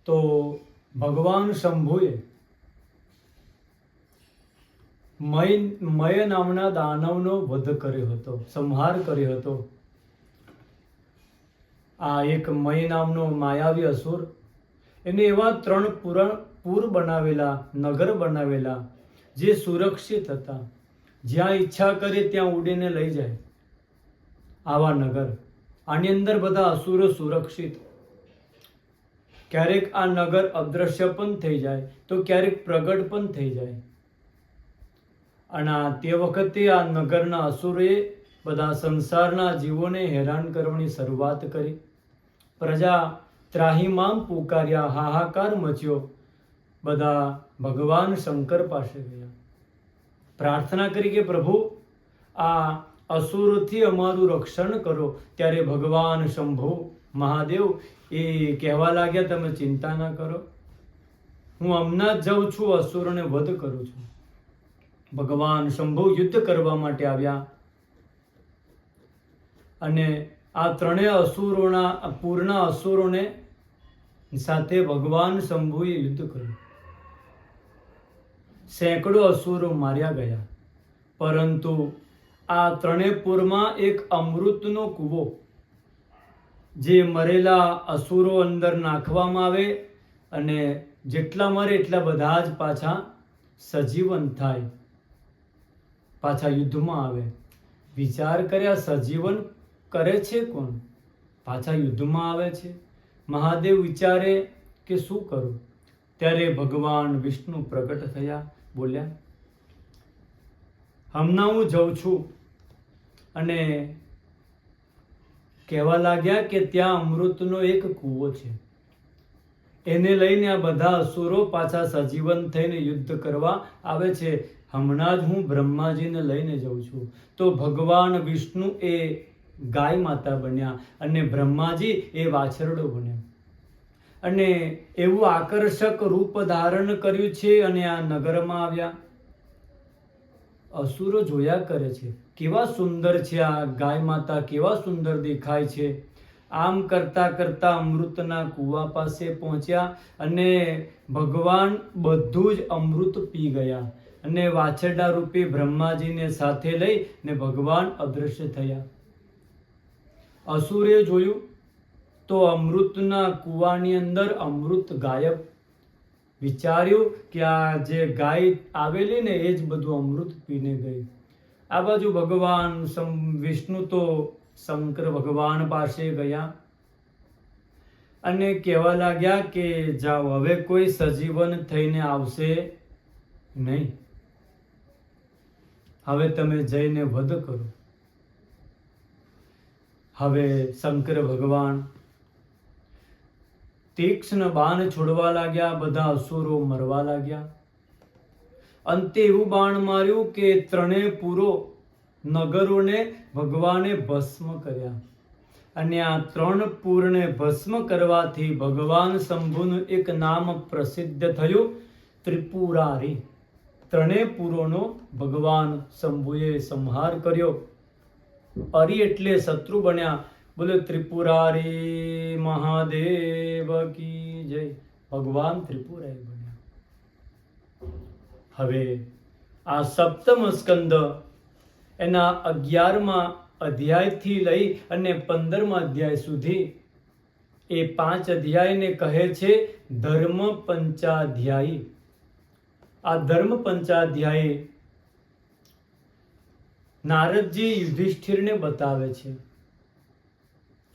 તો ભગવાન શંભુએ મય નામના દાનવનો વધ કર્યો હતો, સંહાર કર્યો હતો. આ એક મય નામનો માયાવી અસુર, એને એવા 3 પૂર બનાવેલા, નગર બનાવેલા જે સુરક્ષિત હતા, જ્યાં ઈચ્છા કરે ત્યાં ઉડીને લઈ જાય. આવા નગર, આની અંદર બધા અસુરો સુરક્ષિત. ક્યારેક આ નગર અદૃશ્ય પણ થઈ જાય તો ક્યારેક પ્રગટ પણ થઈ જાય. અને તે વખતે આ નગરના અસુરોએ બધા સંસારના જીવોને હેરાન કરવાની શરૂઆત કરી. પ્રજા ત્રાહિમામ પુકાર્યા, હાહાકાર મચ્યો. બધા ભગવાન શંકર પાસે ગયા, પ્રાર્થના કરી કે પ્રભુ આ અસુરોથી અમારું રક્ષણ કરો. ત્યારે ભગવાન શંભુ મહાદેવ એ કહેવા લાગ્યા, તમે ચિંતા ના કરો, હું હમણાં જ જાઉં છું, અસુરોને વધ કરું છું. ભગવાન શંભુ યુદ્ધ કરવા માટે આવ્યા અને આ 3 અસુરોના પૂરના અસુરોને સાથે ભગવાન શંભુએ યુદ્ધ કર્યું. સેંકડો અસુરો માર્યા ગયા, પરંતુ આ 3 પૂરમાં એક અમૃતનો કૂવો, જે મરેલા અસુરો અંદર નાખવામાં આવે અને જેટલા મરે એટલા બધા જ પાછા સજીવન થાય, પાછા યુદ્ધમાં આવે. વિચાર કર્યા, સજીવન કરે છે કોણ? પાછા યુદ્ધમાં આવે છે. મહાદેવ વિચારે કે શું કરું? ત્યારે ભગવાન વિષ્ણુ પ્રગટ થયા, બોલ્યા, હમણાં હું જઉં છું. અને કહેવા લાગ્યા કે ત્યાં અમૃતનો એક કૂવો છે, એને લઈને આ બધા અસુરો પાછા સજીવન થઈને યુદ્ધ કરવા આવે છે. હમણાં જ હું બ્રહ્માજીને લઈને જાઉં છું. તો ભગવાન વિષ્ણુ એ ગાય માતા બન્યા અને બ્રહ્માજી એ વાછરડો બન્યા. અને એવું આકર્ષક રૂપ ધારણ કર્યું છે અને આ નગરમાં આવ્યા. અસુરો જોયા કરે છે, કેવા સુંદર છે આ ગાય માતા, કેવા સુંદર દેખાય છે. આમ કરતા કરતા અમૃતના કૂવા પાસે પહોંચ્યા અને ભગવાન બધું જ અમૃત પી ગયા અને વાછરડા રૂપી બ્રહ્માજીને સાથે લઈ ને ભગવાન અદૃશ્ય થયા. અસુરે જોયું તો અમૃતના કૂવાની અંદર અમૃત ગાયબ. વિચાર્યું કે આ જે ગાય આવેલી ને એ જ બધું અમૃત પીને ગઈ. આ બાજુ ભગવાન વિષ્ણુ તો શંકર ભગવાન પાસે ગયા અને કહેવા લાગ્યા કે જાઓ, હવે કોઈ સજીવન થઈને આવશે નહીં, હવે તમે જઈને વધ કરો. હવે શંકર ભગવાન તીક્ષ્ણ બાણ છોડવા લાગ્યા, બધા અસુરો મરવા લાગ્યા. અંતે એવું બાણ માર્યું કે 3 પૂરો નગરોને ભગવાને ભસ્મ કર્યા. અને આ 3 પૂરને ભસ્મ કરવાથી ભગવાન શંભુનું એક નામ પ્રસિદ્ધ થયું, ત્રિપુરારી. 3 પૂરોનો ભગવાન શંભુએ સંહાર કર્યો. અરી એટલે શત્રુ બન્યા. બોલે ત્રિપુરારી મહાદેવ કી જય. ભગવાન ત્રિપુરારી બન્યા. હવે આ 7મ સ્કંદ એના 11મા અધ્યાયથી લઈ અને 15મા અધ્યાય સુધી એ 5 અધ્યાયને કહે છે ધર્મ પંચાધ્યાયી. આ ધર્મ પંચાધ્યાયી નારદજી યુધિષ્ઠિરને બતાવે છે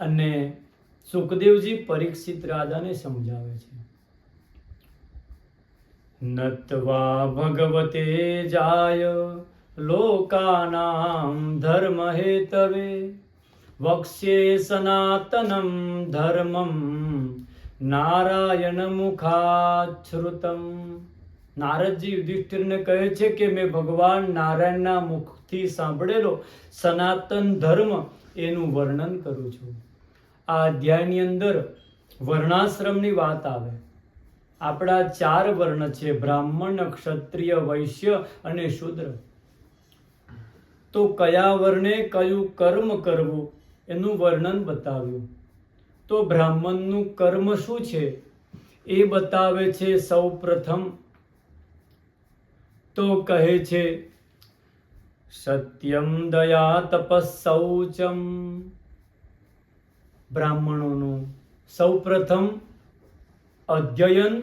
અને સુખદેવજી પરીક્ષિત રાજાને સમજાવે છે. નત્વા ભગવતે જાય લોકાનામ ધર્મ હેતવે વક્ષ્યે સનાતનમ ધર્મમ નારાયણ મુખાશ્રુતમ. નારદજી યુધિષ્ઠિરને કહે છે કે મેં ભગવાન નારાયણના મુખથી સાંભળેલો સનાતન ધર્મ એનું વર્ણન કરું છું. આ અધ્યાયની અંદર વર્ણાશ્રમની વાત આવે. આપણા 4 વર્ણ છે, બ્રાહ્મણ, ક્ષત્રિય, વૈશ્ય અને શૂદ્ર. તો કયા વર્ણે કયું કર્મ કરવું એનું વર્ણન બતાવ્યું. તો બ્રાહ્મણનું કર્મ શું છે એ બતાવે છે સૌ પ્રથમ. તો કહે છે સત્યમ દયા તપસ શૌચમ. બ્રાહ્મણોનું સૌ પ્રથમ અધ્યયન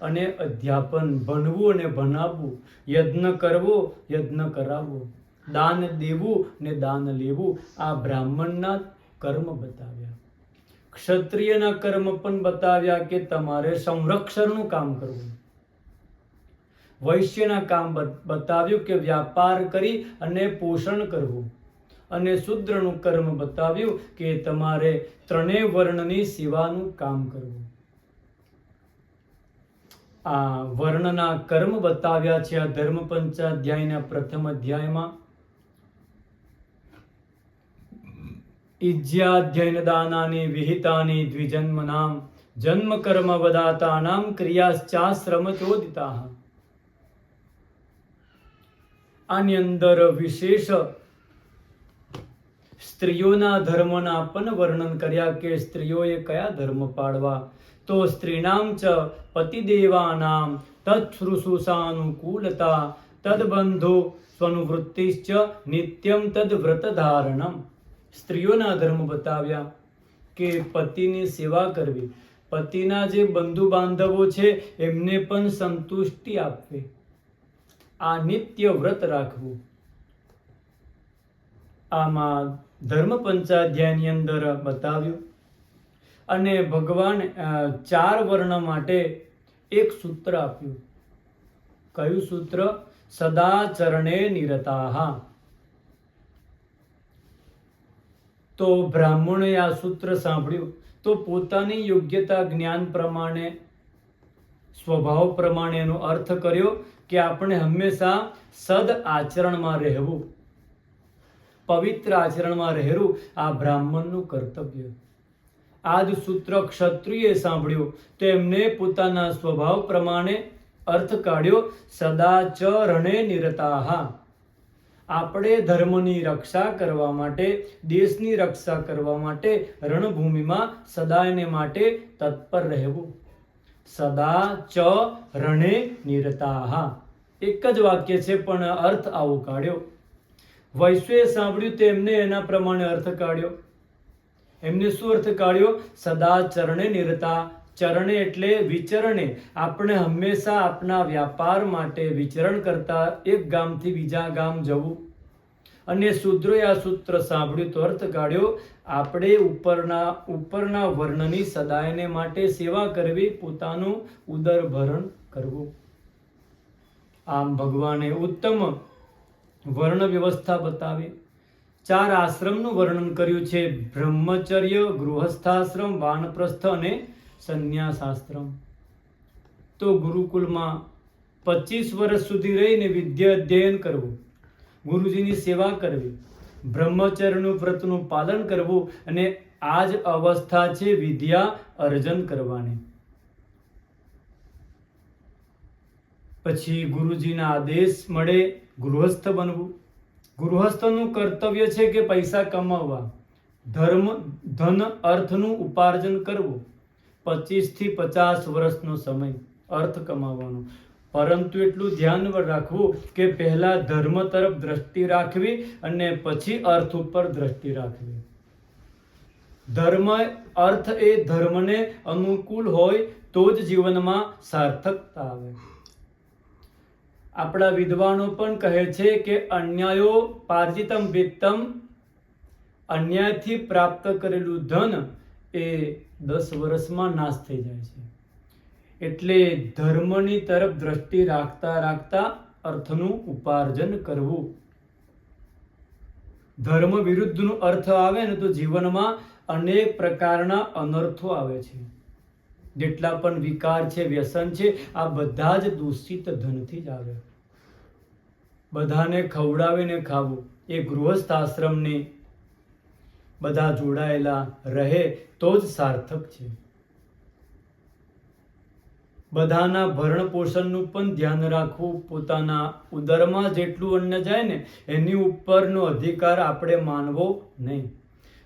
અને અધ્યાપન, ભણવું અને ભણાવવું, યજ્ઞ કરવો, યજ્ઞ કરાવવો, દાન દેવું ને દાન લેવું, આ બ્રાહ્મણના કર્મ બતાવ્યા. ક્ષત્રિયના કર્મ પણ બતાવ્યા કે તમારે સંરક્ષણનું કામ કરવું. વૈશ્યના કામ બતાવ્યું કે વ્યાપાર કરી અને પોષણ કરવું. અને શૂદ્રનું કર્મ બતાવ્યું કે તમારે ત્રણેય વર્ણની સેવાનું કામ કરવું. આ વર્ણના કર્મ બતાવ્યા છે આ ધર્મ પંચાધ્યાયના પ્રથમ અધ્યાયમાં. ઇજ્યાધ્યયન દાનાની વિહિતાની દ્વિજન્મનામ જન્મ કર્મ વદાતાનામ ક્રિયાશ્ચાશ્રમ ચોદિતાઃ. આની અંદર વિશેષ સ્ત્રીઓના ધર્મના પણ વર્ણન કર્યા કે સ્ત્રીઓએ કયા ધર્મ પાળવા. તો સ્ત્રીણામ ચ પતિદેવાનામ તત્શુશ્રુષાનુકૂલતા તદબંધો સ્વનુવૃત્તિશ્ચ નિત્યમ તદ્વ્રતધારણમ. સ્ત્રીઓના ધર્મ બતાવ્યા કે પતિની સેવા કરવી, પતિના જે બંધુ બાંધવો છે એમને પણ સંતુષ્ટિ આપવી, આ નિત્ય વ્રત રાખવું. આમાં ધર્મ પંચાધ્યાયની અંદર બતાવ્યું. અને ભગવાન 4 વર્ણ માટે એક સૂત્ર આપ્યું. કયું સૂત્ર? સદાચરણે નિરતાઃ. તો બ્રાહ્મણોએ આ સૂત્ર સાંભળ્યું તો પોતાની યોગ્યતા જ્ઞાન પ્રમાણે, સ્વભાવ પ્રમાણે એનો અર્થ કર્યો કે આપણે હંમેશા સદ આચરણમાં રહેવું, પવિત્ર આચરણમાં રહેવું આ બ્રાહ્મણનું કર્તવ્ય. આ જ સૂત્ર ક્ષત્રિયએ સાંભળ્યું તો એમને પોતાના સ્વભાવ પ્રમાણે અર્થ કાઢ્યો. સદાચરણે નિરતાઃ. આપણે ધર્મની રક્ષા કરવા માટે, દેશની રક્ષા કરવા માટે રણભૂમિમાં સદાયને માટે તત્પર રહેવું. સદાચરણે નિરતાઃ એક જ વાક્ય છે પણ અર્થ આવો કાઢ્યો. વૈશ્યએ સાંભળ્યું તો એમને એના પ્રમાણે અર્થ કાઢ્યો. એમને શું અર્થ કાઢ્યો? સદાચરણે નિરતા. ચરણે એટલે વિચરણે. આપણે હંમેશા આપણા વ્યાપાર માટે વિચરણ કરતા, એક ગામથી બીજા ગામ જવું. અને શૂદ્રોએ આ સૂત્ર સાંભળ્યું તો અર્થ કાઢ્યો આપણે ઉપરના વર્ણની સદાયને માટે સેવા કરવી, પોતાનું ઉદરભરણ કરવું. આમ ભગવાને ઉત્તમ વર્ણ વ્યવસ્થા બતાવી. 4 આશ્રમનું વર્ણન કર્યું છે: બ્રહ્મચર્ય, ગૃહસ્થાશ્રમ, વાનપ્રસ્થ અને સંન્યાસાશ્રમ. તો ગુરુકુલમાં 25 વર્ષ સુધી રહીને વિદ્યા અધ્યયન કરવું, ગુરુજીની સેવા કરવી, બ્રહ્મચર્યનું વ્રતનું પાલન કરવું, અને આ જ અવસ્થા છે વિદ્યા અર્જન કરવાની. પછી ગુરુજીના આદેશ મળે ગૃહસ્થ બનવું. ગૃહસ્થનું કર્તવ્ય છે કે પૈસા કમાવવા, ધન અર્થનું ઉપાર્જન કરવું. 25 થી 50 વર્ષનો સમય અર્થ કમાવાનો. પરંતુ એટલું ધ્યાન રાખવું કે પહેલા ધર્મ તરફ દ્રષ્ટિ રાખવી અને પછી અર્થ ઉપર દ્રષ્ટિ રાખવી. ધર્મ અર્થ એ ધર્મને અનુકૂળ હોય તો જ જીવનમાં સાર્થકતા આવે. આપણા વિદ્વાનો પણ કહે છે કે અન્યાયો પાર્જિતમ વિત્તમ, અન્યાયથી પ્રાપ્ત કરેલું ધન એ 10 વર્ષમાં નાશ થઈ જાય છે. એટલે ધર્મની તરફ દ્રષ્ટિ રાખતા રાખતા અર્થનું ઉપાર્જન કરવું. ધર્મ વિરુદ્ધનો અર્થ આવે ને તો જીવનમાં અનેક પ્રકારના અનર્થો આવે છે. જેટલા પણ વિકાર છે, વ્યસન છે, આ બધા જ દૂષિત ધનથી જ આવે. બધાને ખવડાવીને ખાવું એ ગૃહસ્થ આશ્રમને બધા જોડાયેલા રહે તો જ સાર્થક છે. બધાના ભરણ પોષણનું પણ ધ્યાન રાખવું. પોતાના ઉદરમાં જેટલું અન્ન જાય ને એની ઉપરનો અધિકાર આપણે માનવો નહીં.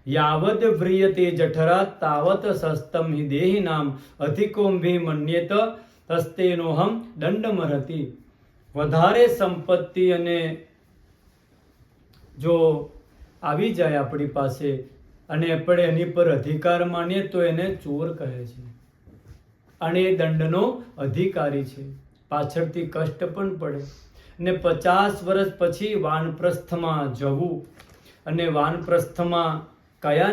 યાવદ વ્રિયતે જઠરા તાવત સસ્તમ હિ દેહિનામ અધિકોંભી મન્યેત તસ્તેનોહમ દંડમરતી. વધારે સંપત્તિ અને જો આવી જાય આપણી પાસે અને આપણે એની પર અધિકાર માનીએ તો એને ચોર કહે છે અને એ દંડનો અધિકારી છે. પાછળથી કષ્ટ પણ પડે. ને 50 વર્ષ પછી વાનપ્રસ્થમાં જવું અને વાનપ્રસ્થમાં કયા